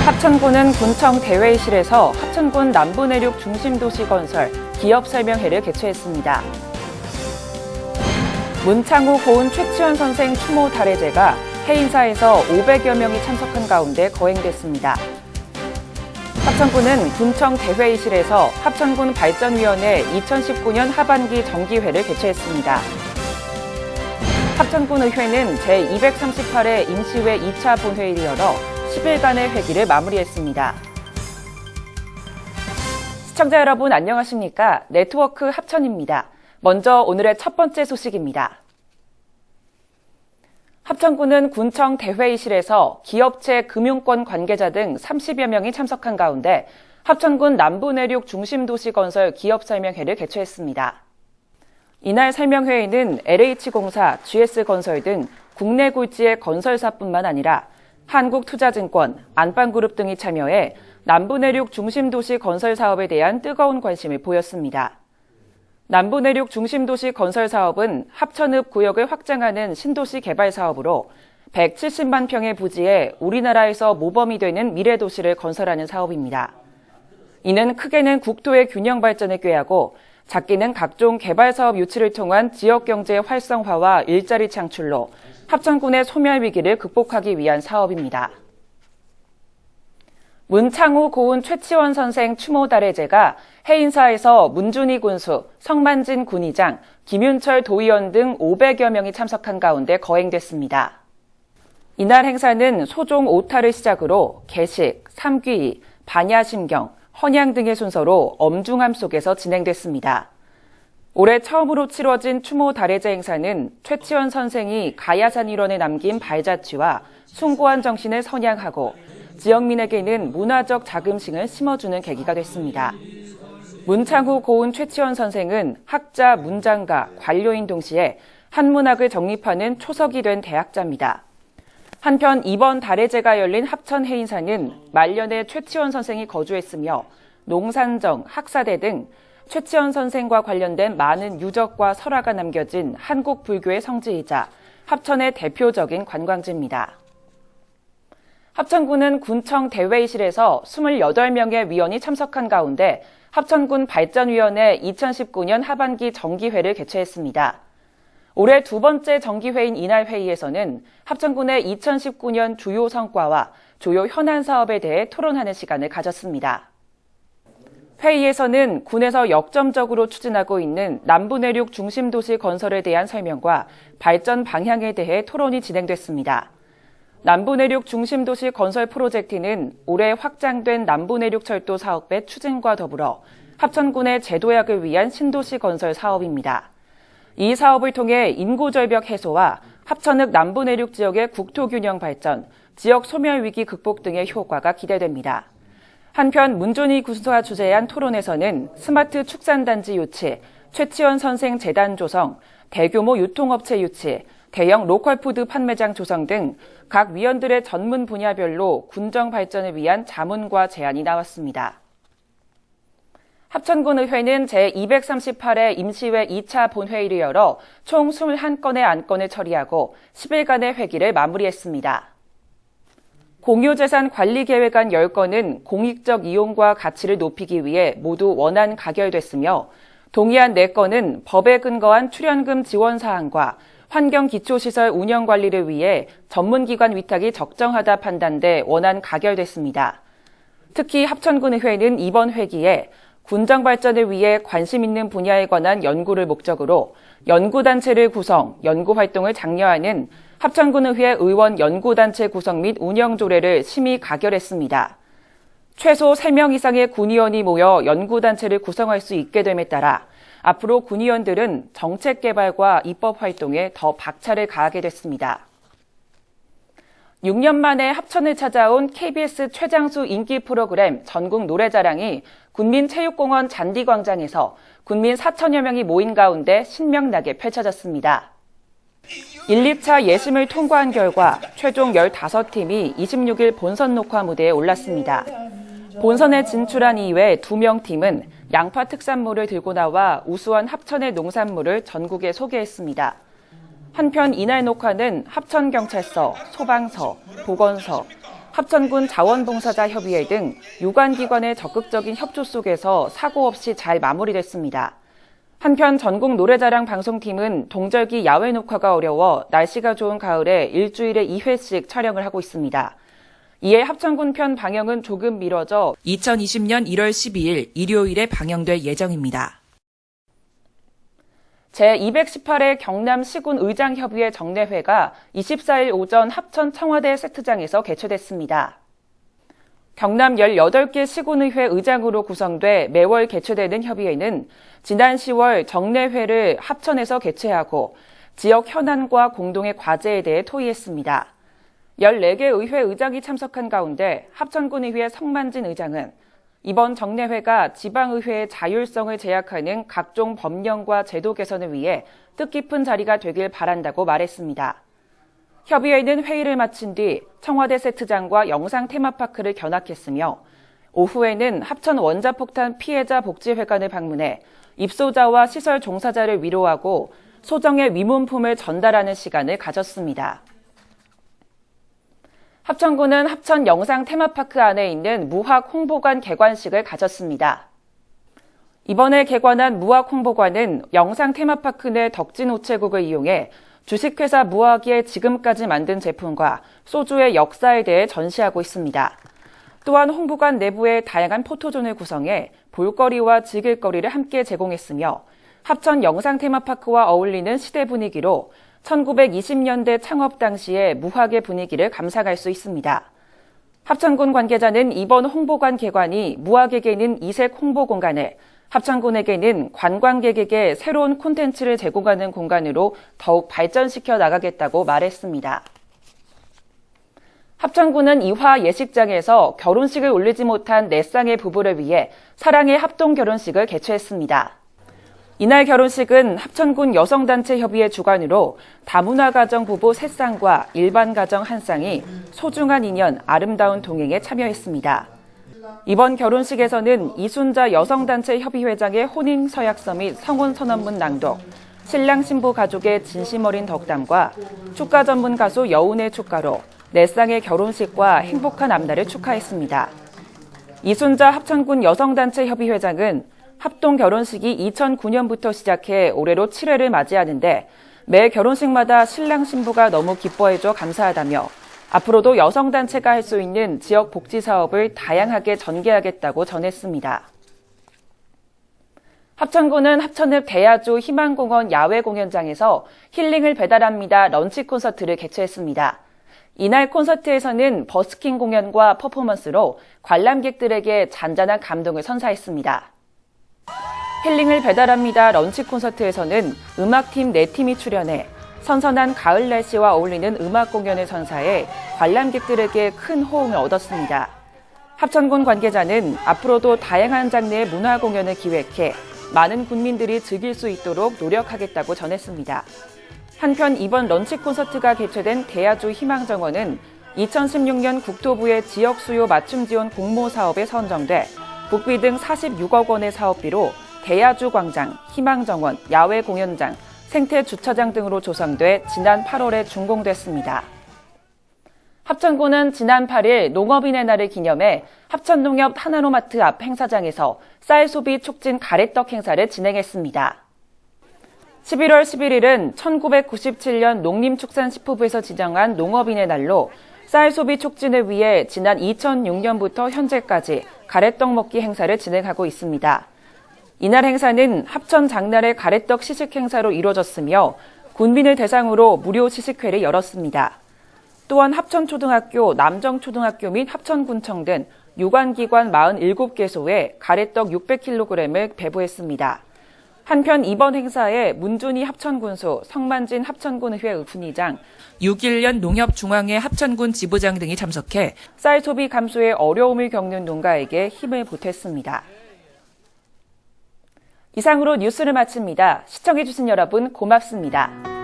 합천군은 군청 대회의실에서 합천군 남부내륙 중심도시 건설 기업 설명회를 개최했습니다. 문창우 고은 최치원 선생 추모 달해제가 해인사에서 500여 명이 참석한 가운데 거행됐습니다. 합천군은 군청 대회의실에서 합천군 발전위원회 2019년 하반기 정기회를 개최했습니다. 합천군 의회는 제238회 임시회 2차 본회의를 열어 10일간의 회기를 마무리했습니다. 시청자 여러분 안녕하십니까? 네트워크 합천입니다. 먼저 오늘의 첫 번째 소식입니다. 합천군은 군청 대회의실에서 기업체 금융권 관계자 등 30여 명이 참석한 가운데 합천군 남부내륙 중심도시 건설 기업 설명회를 개최했습니다. 이날 설명회에는 LH공사, GS건설 등 국내 굴지의 건설사뿐만 아니라 한국투자증권, 안방그룹 등이 참여해 남부내륙 중심도시 건설 사업에 대한 뜨거운 관심을 보였습니다. 남부내륙 중심도시 건설 사업은 합천읍 구역을 확장하는 신도시 개발 사업으로 170만 평의 부지에 우리나라에서 모범이 되는 미래도시를 건설하는 사업입니다. 이는 크게는 국토의 균형 발전을 꾀하고 작게는 각종 개발 사업 유치를 통한 지역경제 활성화와 일자리 창출로 합천군의 소멸 위기를 극복하기 위한 사업입니다. 문창우 고은 최치원 선생 추모 달해제가 해인사에서 문준희 군수, 성만진 군의장, 김윤철 도의원 등 500여 명이 참석한 가운데 거행됐습니다. 이날 행사는 소종 5타를 시작으로 개식, 삼귀이, 반야심경, 헌양 등의 순서로 엄중함 속에서 진행됐습니다. 올해 처음으로 치러진 추모 달해제 행사는 최치원 선생이 가야산 일원에 남긴 발자취와 숭고한 정신을 선양하고 지역민에게는 문화적 자긍심을 심어주는 계기가 됐습니다. 문창우 고은 최치원 선생은 학자, 문장가, 관료인 동시에 한문학을 정립하는 초석이 된 대학자입니다. 한편 이번 달해제가 열린 합천 해인사는 말년에 최치원 선생이 거주했으며 농산정, 학사대 등 최치원 선생과 관련된 많은 유적과 설화가 남겨진 한국 불교의 성지이자 합천의 대표적인 관광지입니다. 합천군은 군청 대회의실에서 28명의 위원이 참석한 가운데 합천군 발전위원회 2019년 하반기 정기회를 개최했습니다. 올해 두 번째 정기회인 이날 회의에서는 합천군의 2019년 주요 성과와 주요 현안 사업에 대해 토론하는 시간을 가졌습니다. 회의에서는 군에서 역점적으로 추진하고 있는 남부내륙 중심도시 건설에 대한 설명과 발전 방향에 대해 토론이 진행됐습니다. 남부내륙 중심도시 건설 프로젝트는 올해 확장된 남부내륙철도 사업의 추진과 더불어 합천군의 제도약을 위한 신도시 건설 사업입니다. 이 사업을 통해 인구절벽 해소와 합천읍 남부내륙 지역의 국토균형 발전, 지역 소멸 위기 극복 등의 효과가 기대됩니다. 한편 문준희 군수가 주재한 토론에서는 스마트 축산단지 유치, 최치원 선생 재단 조성, 대규모 유통업체 유치, 대형 로컬푸드 판매장 조성 등 각 위원들의 전문 분야별로 군정 발전을 위한 자문과 제안이 나왔습니다. 합천군 의회는 제238회 임시회 2차 본회의를 열어 총 21건의 안건을 처리하고 10일간의 회기를 마무리했습니다. 공유재산 관리계획안 10건은 공익적 이용과 가치를 높이기 위해 모두 원안 가결됐으며 동의안 4건은 법에 근거한 출연금 지원 사항과 환경기초시설 운영관리를 위해 전문기관 위탁이 적정하다 판단돼 원안 가결됐습니다. 특히 합천군 의회는 이번 회기에 군정 발전을 위해 관심 있는 분야에 관한 연구를 목적으로 연구단체를 구성, 연구활동을 장려하는 합천군 의회 의원 연구단체 구성 및 운영 조례를 심의 가결했습니다. 최소 3명 이상의 군의원이 모여 연구단체를 구성할 수 있게 됨에 따라 앞으로 군의원들은 정책 개발과 입법 활동에 더 박차를 가하게 됐습니다. 6년 만에 합천을 찾아온 KBS 최장수 인기 프로그램 전국 노래자랑이 군민체육공원 잔디광장에서 군민 4천여 명이 모인 가운데 신명나게 펼쳐졌습니다. 1, 2차 예심을 통과한 결과 최종 15팀이 26일 본선 녹화 무대에 올랐습니다. 본선에 진출한 이외 2명 팀은 양파 특산물을 들고 나와 우수한 합천의 농산물을 전국에 소개했습니다. 한편 이날 녹화는 합천경찰서, 소방서, 보건소, 합천군 자원봉사자협의회 등 유관기관의 적극적인 협조 속에서 사고 없이 잘 마무리됐습니다. 한편 전국 노래자랑 방송팀은 동절기 야외 녹화가 어려워 날씨가 좋은 가을에 일주일에 2회씩 촬영을 하고 있습니다. 이에 합천군 편 방영은 조금 미뤄져 2020년 1월 12일 일요일에 방영될 예정입니다. 제218회 경남 시군 의장협의회 정례회가 24일 오전 합천 청와대 세트장에서 개최됐습니다. 경남 18개 시군의회 의장으로 구성돼 매월 개최되는 협의회는 지난 10월 정례회를 합천에서 개최하고 지역 현안과 공동의 과제에 대해 토의했습니다. 14개 의회 의장이 참석한 가운데 합천군의회 성만진 의장은 이번 정례회가 지방의회의 자율성을 제약하는 각종 법령과 제도 개선을 위해 뜻깊은 자리가 되길 바란다고 말했습니다. 협의회는 회의를 마친 뒤 청와대 세트장과 영상 테마파크를 견학했으며 오후에는 합천 원자폭탄 피해자 복지회관을 방문해 입소자와 시설 종사자를 위로하고 소정의 위문품을 전달하는 시간을 가졌습니다. 합천군은 합천 영상 테마파크 안에 있는 무학 홍보관 개관식을 가졌습니다. 이번에 개관한 무학 홍보관은 영상 테마파크 내 덕진 우체국을 이용해 주식회사 무학의 지금까지 만든 제품과 소주의 역사에 대해 전시하고 있습니다. 또한 홍보관 내부에 다양한 포토존을 구성해 볼거리와 즐길거리를 함께 제공했으며 합천 영상 테마파크와 어울리는 시대 분위기로 1920년대 창업 당시의 무학의 분위기를 감상할 수 있습니다. 합천군 관계자는 이번 홍보관 개관이 무학에게는 이색 홍보 공간을, 합천군에게는 관광객에게 새로운 콘텐츠를 제공하는 공간으로 더욱 발전시켜 나가겠다고 말했습니다. 합천군은 이화 예식장에서 결혼식을 올리지 못한 4쌍의 부부를 위해 사랑의 합동 결혼식을 개최했습니다. 이날 결혼식은 합천군 여성단체협의회 주관으로 다문화 가정 부부 3쌍과 일반 가정 1쌍이 소중한 인연, 아름다운 동행에 참여했습니다. 이번 결혼식에서는 이순자 여성단체협의회장의 혼인서약서 및 성혼선언문 낭독, 신랑 신부 가족의 진심 어린 덕담과 축가 전문 가수 여운의 축가로 4쌍의 결혼식과 행복한 앞날을 축하했습니다. 이순자 합천군 여성단체협의회장은 합동 결혼식이 2009년부터 시작해 올해로 7회를 맞이하는데 매 결혼식마다 신랑 신부가 너무 기뻐해줘 감사하다며 앞으로도 여성단체가 할 수 있는 지역 복지 사업을 다양하게 전개하겠다고 전했습니다. 합천군은 합천읍 대야주 희망공원 야외 공연장에서 힐링을 배달합니다 런치 콘서트를 개최했습니다. 이날 콘서트에서는 버스킹 공연과 퍼포먼스로 관람객들에게 잔잔한 감동을 선사했습니다. 힐링을 배달합니다 런치 콘서트에서는 음악팀 4팀이 출연해 선선한 가을 날씨와 어울리는 음악 공연을 선사해 관람객들에게 큰 호응을 얻었습니다. 합천군 관계자는 앞으로도 다양한 장르의 문화 공연을 기획해 많은 군민들이 즐길 수 있도록 노력하겠다고 전했습니다. 한편 이번 런치 콘서트가 개최된 대야주 희망정원은 2016년 국토부의 지역 수요 맞춤 지원 공모 사업에 선정돼 국비 등 46억 원의 사업비로 대야주 광장, 희망정원, 야외 공연장, 생태 주차장 등으로 조성돼 지난 8월에 준공됐습니다. 합천군은 지난 8일 농업인의 날을 기념해 합천농협 하나로마트 앞 행사장에서 쌀 소비 촉진 가래떡 행사를 진행했습니다. 11월 11일은 1997년 농림축산식품부에서 지정한 농업인의 날로 쌀 소비 촉진을 위해 지난 2006년부터 현재까지 가래떡 먹기 행사를 진행하고 있습니다. 이날 행사는 합천 장날의 가래떡 시식 행사로 이루어졌으며 군민을 대상으로 무료 시식회를 열었습니다. 또한 합천초등학교, 남정초등학교 및 합천군청 등 유관기관 47개소에 가래떡 600kg을 배부했습니다. 한편 이번 행사에 문준희 합천군수, 성만진 합천군의회 분의장, 61년 농협중앙회 합천군 지부장 등이 참석해 쌀 소비 감소에 어려움을 겪는 농가에게 힘을 보탰습니다. 이상으로 뉴스를 마칩니다. 시청해주신 여러분 고맙습니다.